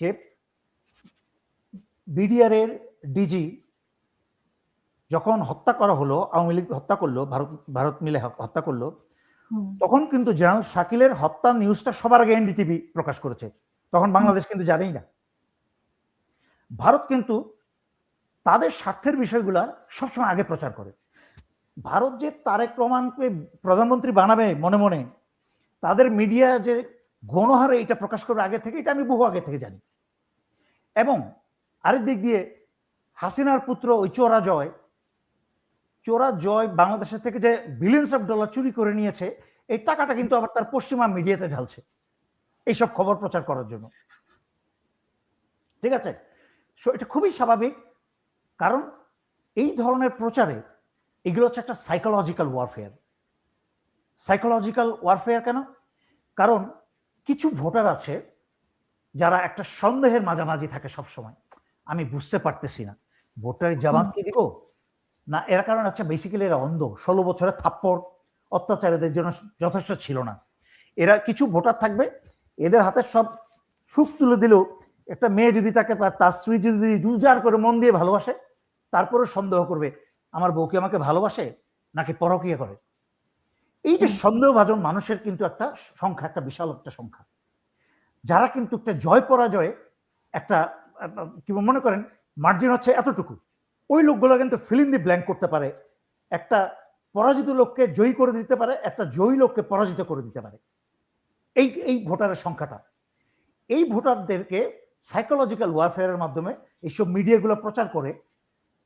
যে বিডিআর-এর ডিজি যখন হত্যা করা হলো, আওয়ামী লীগ হত্যা করলো, ভারত মিলে হত্যা করলো, তখন কিন্তু জেনারেল শাকিলের হত্যা নিউজটা সবার আগে এনডিটিভি প্রকাশ করেছে। তখন বাংলাদেশ কিন্তু জানেই না। ভারত কিন্তু তাদের স্বার্থের বিষয়গুলা সবসময় আগে প্রচার করে। ভারত যে তারেক রহমানকে প্রধানমন্ত্রী বানাবে মনে মনে, তাদের মিডিয়া যে গণহারে এটা প্রকাশ করবে আগে থেকে, এটা আমি বহু আগে থেকে জানি। এবং আরেক দিক দিয়ে হাসিনার পুত্র ওই চোরা জয় বাংলাদেশের থেকে যে বিলিয়ন্স অফ ডলার চুরি করে নিয়েছে, এই টাকাটা কিন্তু আবার তার পশ্চিমা মিডিয়াতে ঢালছে এইসব খবর প্রচার করার জন্য। ঠিক আছে, সো এটা খুবই স্বাভাবিক, কারণ এই ধরনের প্রচারে এগুলো হচ্ছে একটা সাইকোলজিক্যাল ওয়ারফেয়ার। সাইকোলজিক্যাল ওয়ারফেয়ার কেন? কারণ কিছু ভোটার আছে যারা একটা সন্দেহের মাঝামাঝি থাকে সবসময়, আমি বুঝতে পারতেছি না ভোটার জামাতকে দিব না, এর কারণ হচ্ছে বেসিক্যালি এরা অন্ধ, 16 বছরের থাপ্পড় অত্যাচারীদের জন্য যথেষ্ট ছিল না। এরা কিছু ভোটার থাকবে, এদের হাতে সব সুখ তুলে দিলেও একটা মেয়ে যদি তাকে তার স্ত্রী যদি জুজার করে মন দিয়ে ভালোবাসে, তারপরে সন্দেহ করবে আমার বউ কি আমাকে ভালোবাসে নাকি পরকীয়া করে। এই যে সন্দেহভাজন মানুষের কিন্তু একটা সংখ্যা, একটা বিশাল একটা সংখ্যা, যারা কিন্তু একটা জয় পরাজয়ে একটা কি মনে করেন মার্জিন হচ্ছে এতটুকু, ওই লোকগুলো কিন্তু ফিল ইন দি ব্ল্যাঙ্ক করতে পারে, একটা পরাজিত লোককে জয়ী করে দিতে পারে, একটা জয়ী লোককে পরাজিত করে দিতে পারে। এই ভোটারের সংখ্যাটা, এই ভোটারদেরকে সাইকোলজিক্যাল ওয়ারফেয়ারের মাধ্যমে এইসব মিডিয়াগুলো প্রচার করে,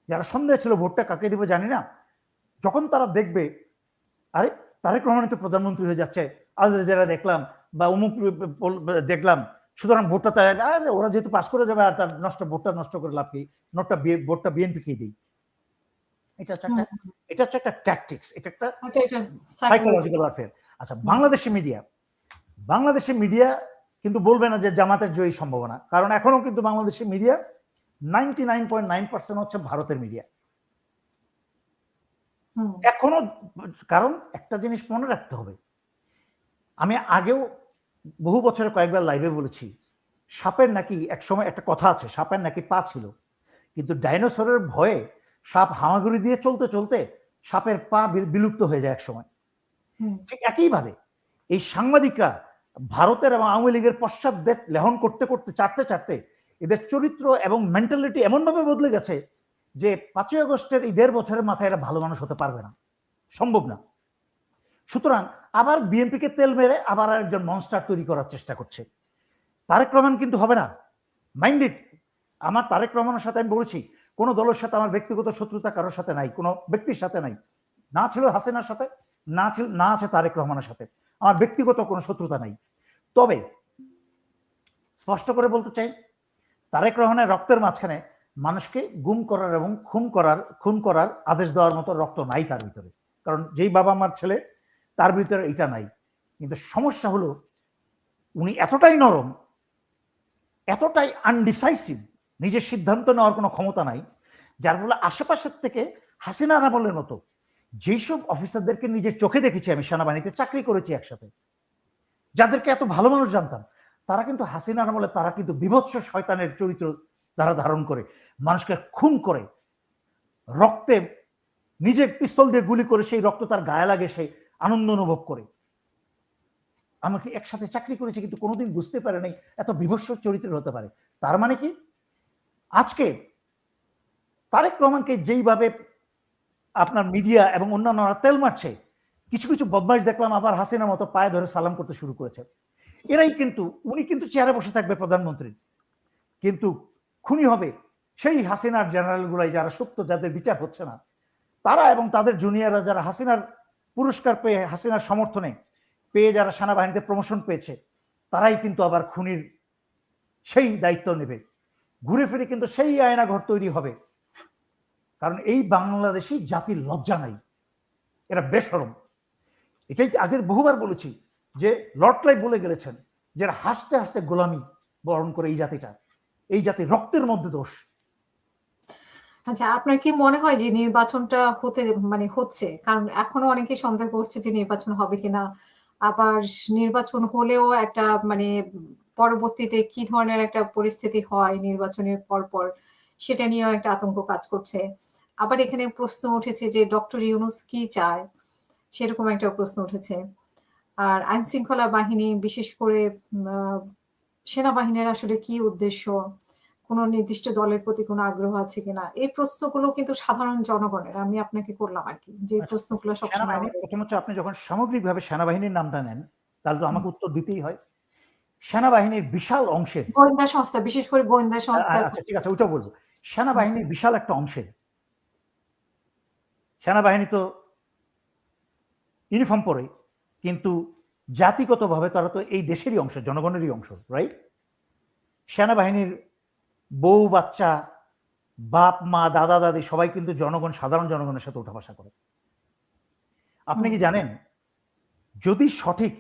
যারা সন্দেহ ছিল ভোটটা কাকে দিব জানি না, যখন তারা দেখবে আরে তারেক রহমান তো প্রধানমন্ত্রী হয়ে যাচ্ছে, আজ যারা দেখলাম বা অমুক দেখলাম, সুতরাং ভোটটা তারা ওরা যেহেতু পাস করে যাবে আর তার ভোটটা নষ্ট করে লাভ কি, ভোটটা বিএনপিকেই দিই। এটা হচ্ছে একটা ট্যাকটিক্স, এটা একটা সাইকোলজিক্যাল ওয়ারফেয়ার। আচ্ছা, বাংলাদেশি মিডিয়া কিন্তু বলবে না যে জামাতের জয়ী সম্ভাবনা, কারণ এখনো কিন্তু বাংলাদেশি মিডিয়া 99.9% হচ্ছে ভারতের মিডিয়া এখনো। কারণ একটা জিনিস মনে রাখতে হবে, আমি আগেও বহু বছরে কয়েকবার লাইভে বলেছি, সাপের নাকি একসময় একটা কথা আছে, সাপের নাকি পা ছিল, কিন্তু ডাইনোসরের ভয়ে সাপ হামাগুড়ি দিয়ে চলতে চলতে সাপের পা বিলুপ্ত হয়ে যায় একসময়। ঠিক একইভাবে এই সাংবাদিকরা ভারতের এবং আওয়ামী লীগের পশ্চাৎদের লেহন করতে করতে চাটতে এদের চরিত্র এবং মেন্টালিটি এমনভাবে বদলে গেছে যে 5ই আগস্টের এই 1.5 বছরের মাথায় এরা ভালো মানুষ হতে পারবে না, সম্ভব না। সুতরাং আবার বিএনপিকে তেল মেরে আবার একজন মনস্টার তৈরি করার চেষ্টা করছে। তারেক রহমান কিন্তু হবে না, মাইন্ড ইট। আমার তারেক রহমানের সাথে আমি বলেছি, কোনো দলের সাথে আমার ব্যক্তিগত শত্রুতা কারোর সাথে নাই, কোনো ব্যক্তির সাথে নাই, না ছিল হাসিনার সাথে, না আছে তারেক রহমানের সাথে, আমার ব্যক্তিগত কোনো শত্রুতা নাই। তবে স্পষ্ট করে বলতে চাই, তারেক রহমানের রক্তের মাঝখানে মানুষকে গুম করার এবং খুন করার আদেশ দেওয়ার মতো রক্ত নাই তার ভিতরে, কারণ যেই বাবা মার ছেলে তার ভিতরে এটা নাই। কিন্তু সমস্যা হলো উনি এতটাই নরম, এতটাই আনডিসাইসিভ, নিজের সিদ্ধান্ত নেওয়ার কোনো ক্ষমতা নাই, যার ফলে আশেপাশের থেকে হাসিনা আনাবলের মতো যেসব অফিসারদেরকে নিজের চোখে দেখেছি, আমি সেনাবাহিনীতে চাকরি করেছি একসাথে, যাদেরকে এত ভালো মানুষ জানতাম, তারা কিন্তু হাসিনা আমলে তারা কিন্তু বিভৎস শয়তানের চরিত্র তারা ধারণ করে মানুষকে খুন করে, রক্তে নিজে পিস্তল দিয়ে গুলি করে সেই রক্ত তার গায়ে লাগে, সে আনন্দ অনুভব করে। আমাকে একসাথে চাকরি করেছে কিন্তু কোনোদিন বুঝতে পারে নাই এত বিভৎস চরিত্রের হতে পারে। তার মানে কি, আজকে তারেক রহমানকে যেইভাবে আপনার মিডিয়া এবং অন্যান্যরা তেল মারছে, কিছু কিছু বদমাইশ দেখলাম আবার হাসিনার মতো পায়ে ধরে সালাম করতে শুরু করেছে। এরাই কিন্তু, উনি কিন্তু চেয়ারে বসে থাকবে প্রধানমন্ত্রী, কিন্তু খুনি হবে সেই হাসিনার জেনারেল গুলাই, যারা সত্য, যাদের বিচার হচ্ছে না, তারা এবং তাদের জুনিয়ররা যারা হাসিনার পুরস্কার পেয়ে, হাসিনার সমর্থনে পেয়ে যারা সেনাবাহিনীতে প্রমোশন পেয়েছে, তারাই কিন্তু আবার খুনির সেই দায়িত্ব নেবে। ঘুরে ফিরে কিন্তু সেই আয়নাঘর তৈরি হবে, কারণ এই বাংলাদেশি জাতির লজ্জা নাই, এরা বেশরম। এটাই আগের বহুবার বলেছি যে লর্ড ক্লাইভ বলে গেলেছেন যে হাসতে হাসতে গোলামি বরণ করে এই জাতিটা, এই জাতির রক্তের মধ্যে দোষ। আচ্ছা, আপনার কি মনে হয় যে নির্বাচনটা হচ্ছে, কারণ এখনো অনেকে সন্দেহ করছে যে নির্বাচন হবে কিনা, আবার নির্বাচন হলেও একটা পরবর্তীতে কি ধরনের একটা পরিস্থিতি হয় নির্বাচনের পরপর সেটা নিয়েও একটা আতঙ্ক কাজ করছে। আবার এখানে প্রশ্ন উঠেছে যে ডক্টর ইউনূস কি চায়? সেরকম একটা প্রশ্ন উঠেছে। আর আইনশৃঙ্খলা বাহিনী বিশেষ করে আ সেনাবাহিনীর আসলে কি উদ্দেশ্য? কোন নির্দিষ্ট দলের প্রতি কোন আগ্রহ আছে কিনা? এই প্রশ্নগুলো কিন্তু সাধারণ জনগণের। আমি আপনাকে করলাম আরকি। যে আচ্ছা, প্রশ্নগুলো সবসময় সেনাবাহিনী আমাদের প্রথম হচ্ছে আপনি যখন সামগ্রিকভাবে সেনাবাহিনীর নামটা নেন, তাহলে তো হুম। আমাকে উত্তর দিতেই হয়। সেনাবাহিনীর বিশাল অংশের গোয়েন্দা সংস্থা, বিশেষ করে গোয়েন্দা সংস্থার আচ্ছা ঠিক আছে ওইটাও বলব। হুম, সেনাবাহিনীর বিশাল একটা অংশের সেনাবাহিনী তো ইউনিফর্ম পরে, কিন্তু জাতিগতভাবে তারা তো এই দেশেরই অংশ, জনগণেরই অংশ, রাইট? সেনাবাহিনীর বউ বাচ্চা, বাপ মা দাদা দাদি সবাই কিন্তু জনগণ, সাধারণ জনগণের সাথে উঠা বসা করে। আপনি হুম, কি জানেন যদি সঠিক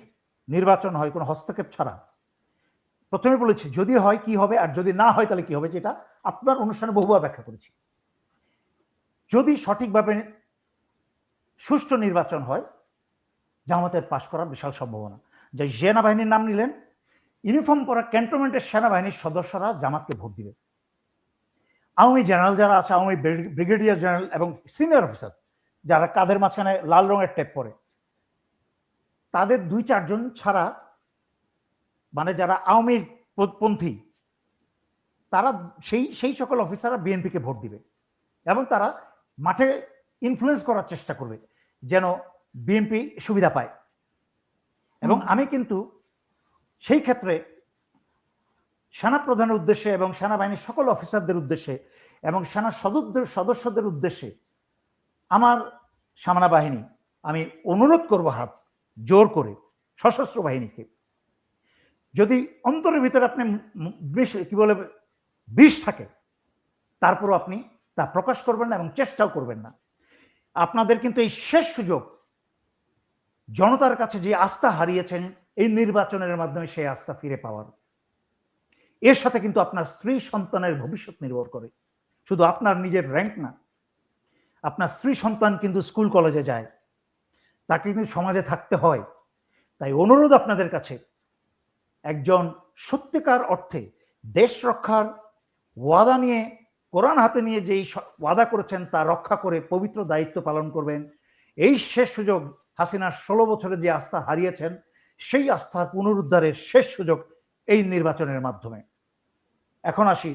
নির্বাচন হয় কোনো হস্তক্ষেপ ছাড়া, প্রথমে বলেছি যদি হয় কি হবে আর যদি না হয় তাহলে কি হবে, যেটা আপনার অনুষ্ঠানে বহুবার ব্যাখ্যা করেছি। যদি সঠিকভাবে সুষ্ঠু নির্বাচন হয়, জামাতের পাশ করার বিশাল সম্ভাবনা। যে সেনাবাহিনীর নাম নিলেন, ইউনিফর্ম পরা ক্যান্টনমেন্টের সেনাবাহিনীর সদস্যরা জামাতকে ভোট দিবে। আওয়ামী জেনারেল যারা আছে, আওয়ামী ব্রিগেডিয়ার জেনারেল এবং সিনিয়র অফিসার যারা কাঁধের মাঝখানে লাল রঙের টেপ পরে, তাদের ২-৪ জন ছাড়া, মানে যারা আওয়ামীর পন্থী, তারা সেই সকল অফিসাররা বিএনপিকে ভোট দিবে এবং তারা মাঠে ইনফ্লুয়েন্স করার চেষ্টা করবে যেন বিএনপি সুবিধা পায়। এবং হুম, আমি কিন্তু সেই ক্ষেত্রে সেনা প্রধানের উদ্দেশ্যে এবং সেনাবাহিনীর সকল অফিসারদের উদ্দেশ্যে এবং সেনা সদস্যদের উদ্দেশ্যে আমার সেনা বাহিনী আমি অনুরোধ করব হাত জোর করে সশস্ত্র বাহিনীকে, যদি অন্তরের ভিতরে আপনি কি বলে বিষ থাকে, তারপরও আপনি তা প্রকাশ করবেন না এবং চেষ্টাও করবেন না। আপনাদের কিন্তু এই শেষ সুযোগ, জনতার কাছে যে আস্থা হারিয়েছেন এই নির্বাচনের মাধ্যমে সেই আস্থা ফিরে পাওয়ার। এর সাথে কিন্তু আপনার স্ত্রী সন্তানের ভবিষ্যৎ নির্ভর করে, শুধু আপনার নিজের র্যাঙ্ক না। আপনার স্ত্রী সন্তান কিন্তু স্কুল কলেজে যায়, তাকে কিন্তু সমাজে থাকতে হয়। তাই অনুরোধ আপনাদের কাছে, একজন সত্যিকার অর্থে দেশ রক্ষার ওয়াদা নিয়ে, কোরআন হাতে নিয়ে যেই ওয়াদা করেছেন তা রক্ষা করে পবিত্র দায়িত্ব পালন করবেন। এই শেষ সুযোগ, হাসিনার ১৬ বছরে যে আস্থা হারিয়েছেন সেই আস্থার পুনরুদ্ধারের শেষ সুযোগ এই নির্বাচনের মাধ্যমে। এখন আসি